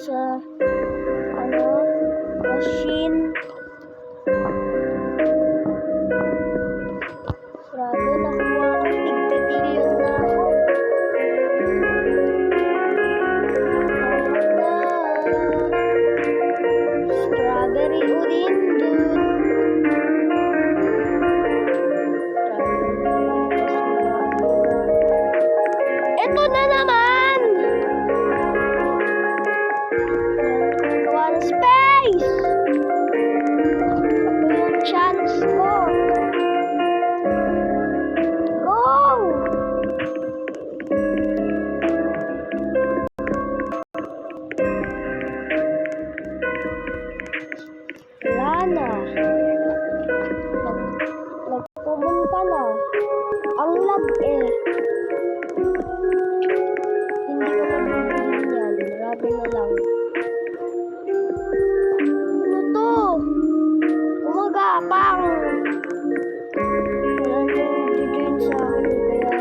Sa machine. Grabe, nakuha ko. Tigtitilyon na ako. Strawberry urin dun. Ito na naman! Space! Ito yung chance ko. Go! Wala na. Nagpumunta na. Ang lag eh. Hindi ko mabibigyan yan. Grabe na lang. Gumagapang. Wala nang i-join sa akin kaya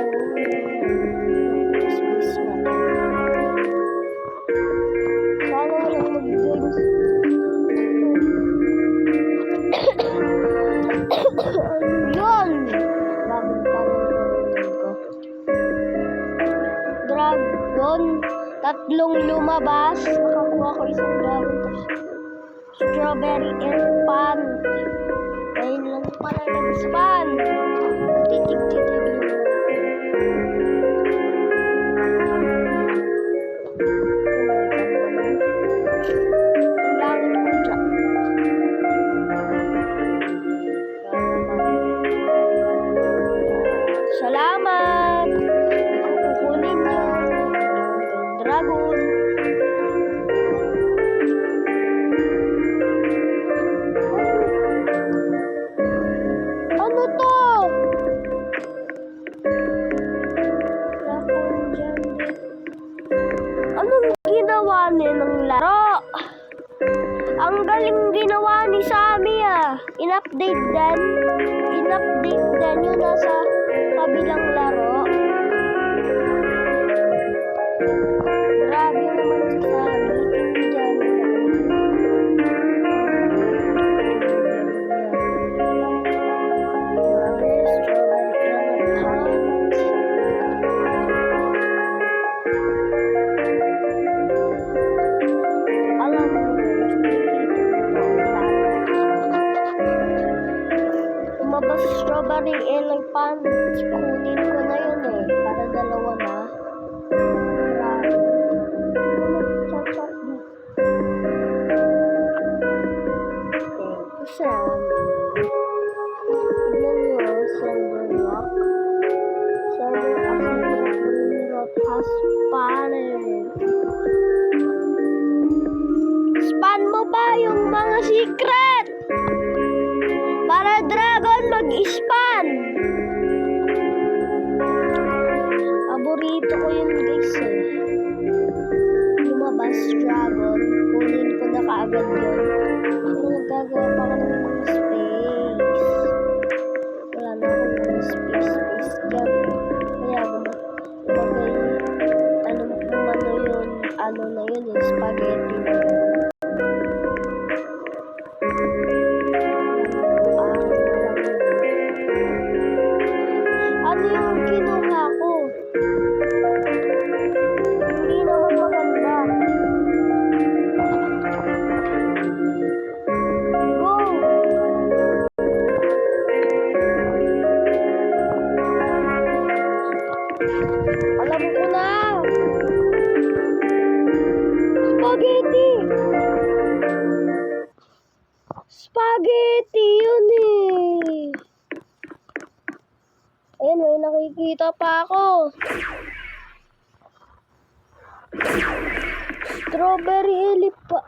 space natin. Sana walang mag-join. Yun! Bagong tanong ko. Dragon. 3 lumabas. Nakakuha ko isang dragon. Strawberry and pan. Ayun lang pala nag-span. Titig-titig lang. Ang langit ko dyan. Salamat! Kukunin nyo. Dragon. Ng laro. Ang galing ginawa ni Sammy ah. In-update din yun nasa kabilang laro. Grabe naman si Sammy. Diyan. Grabe, strawberry elephant. Lumabas strawberry elephant. Kunin ko na yun eh. Para 2 na. Chat-chat dito. Thank you, Sam. Tignan nyo. Silver rock. Silver rock has spanned. Span mo pa yung mga secret! Para dragon mag-span. Paborito ko yun guys eh. Lumabas dragon. Kunin ko na kaagad yun. Pero nagagawa pa ko ng mga space. Wala na akong mga space dyan. Kaya gumagay ano na yun yung spaghetti na yun. Ano yung kinuha ko? Hindi naman maganda. Go! Alam ko na! Spaghetti! Spaghetti yun eh! Ayun, may nakikita pa ako. Strawberry elephant.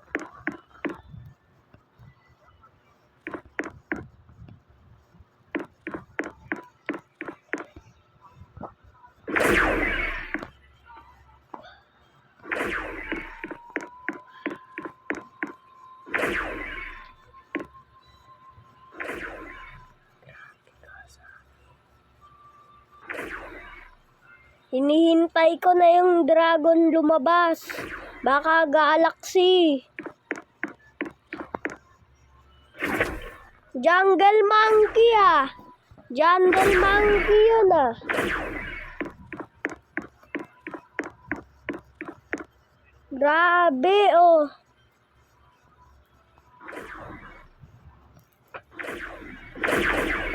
Hinihintay ko na yung dragon lumabas. Baka galaxy. Jungle monkey ah. Jungle monkey yun ah. Grabe oh.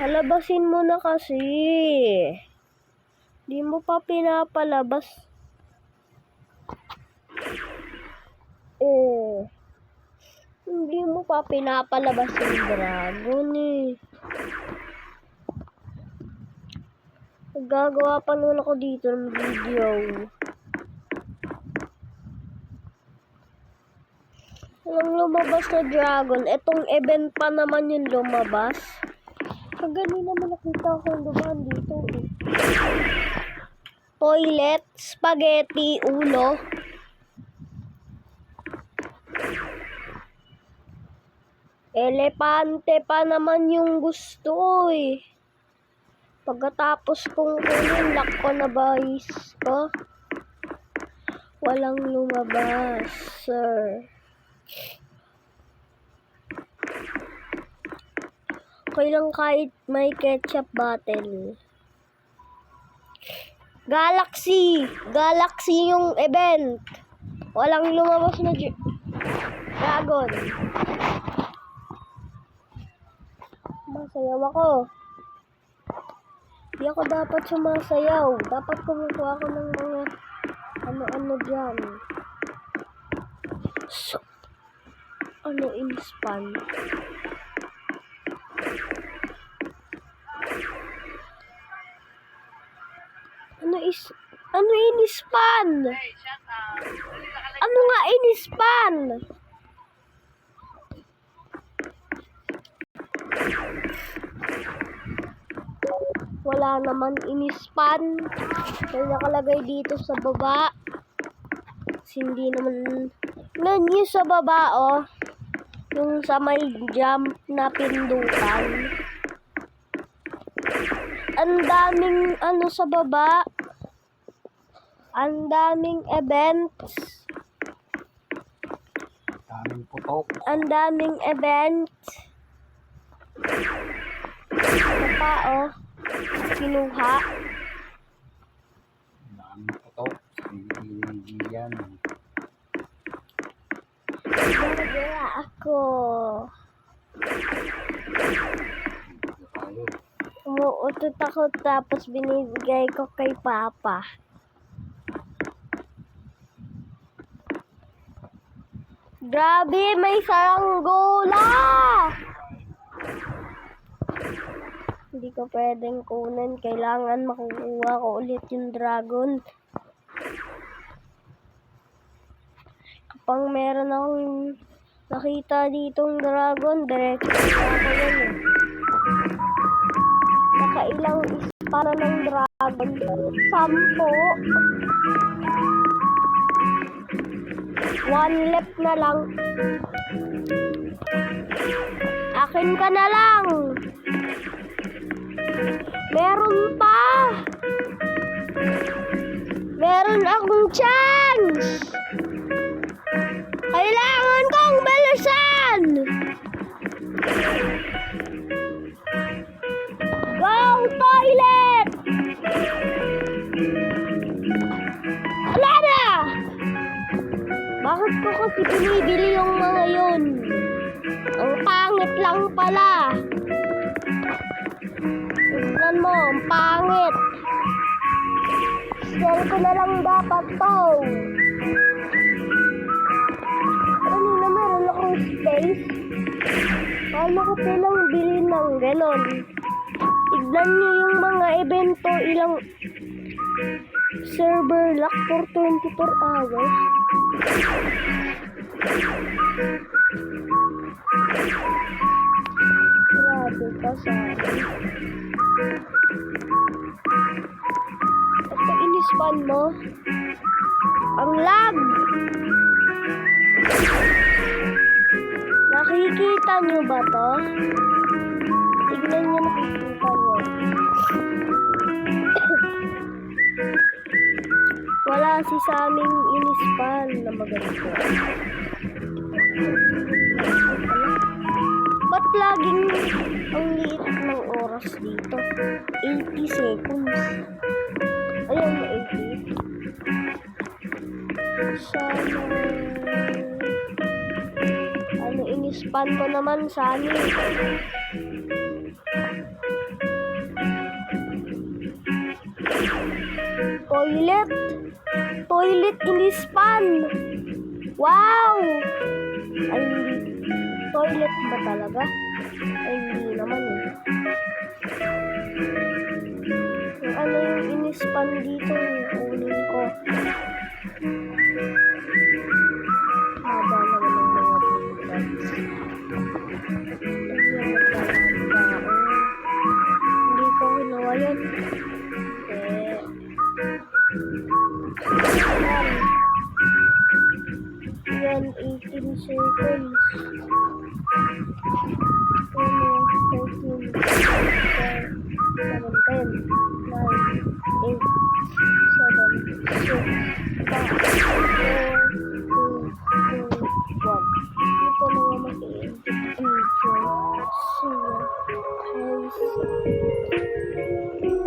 Palabasin mo na kasi. Di mo pa pinapalabas. Hindi mo pa pinapalabas yung dragon eh. Gagawa pa nun ako dito ng video. Walang lumabas na dragon. Etong event pa naman yung lumabas. Kagani naman nakita ko yung dumaan dito eh. Toilet, spaghetti, ulo. Elepante pa naman yung gusto eh. Pagkatapos kong kunin, lock ko na guys ko. Walang lumabas, sir. Okay lang kahit may ketchup bottle. Galaxy! Galaxy yung event. Walang lumabas na dragon. Masayaw ako. Di ako dapat sumasayaw. Dapat kumukuha ako ng mga ano-ano dyan. So, ano in-span? Ano in-span? Ano nga in-span? Wala naman in-span. May nakalagay dito sa baba. Hindi naman. Ngayon yung sa baba oh. Yung sa may jump na pindutan. Ang daming ano sa baba. Ang daming events. Daming putok. Ang daming events. Ito pa oh. Kinuha. Daming putok. Hindi yan. Gagaya ako. Umuutot ako tapos binibigay ko kay Papa. Grabe, may saranggola! Hindi ko pwedeng kunin. Kailangan makukuha ko ulit yung dragon. Kapag meron akong nakita ditong dragon, diretso ako yun eh. Nakailang para ng dragon. 10. 1 left na lang. Akin ka na lang. Meron pa. Meron akong chance. Kailangan kong bilisan. Go toilet. Wala na. Bakit ko kasi binibili yung mga yun? Ang pangit lang pala. Tignan mo, ang pangit. Sell ko na lang dapat to. Kanina meron akong space. Paano ko silang bilhin ng ganon? Tignan nyo yung mga evento, ilang server lock for 24 hours. Grabe ka sa akin. Ito inispan mo. Ang lag! Nakikita nyo ba to? Tignan nyo, nakikita nyo. kasi sa aming inispan na maganda. Ba't laging ang liit ng oras dito? 80 seconds. Ayun, 80. Sana... Ano, inispan ko naman sana. Toilet! Toilet inispan! Wow! Ay, hindi. Toilet ba talaga? Ay, hindi naman eh. Yung ano yung inispan dito, kunin ko. Haba naman ng mga bullets. Hindi ko ginawa yan. Yan, 18 seconds. 13, 17, 9, 8, 7, 6, 5,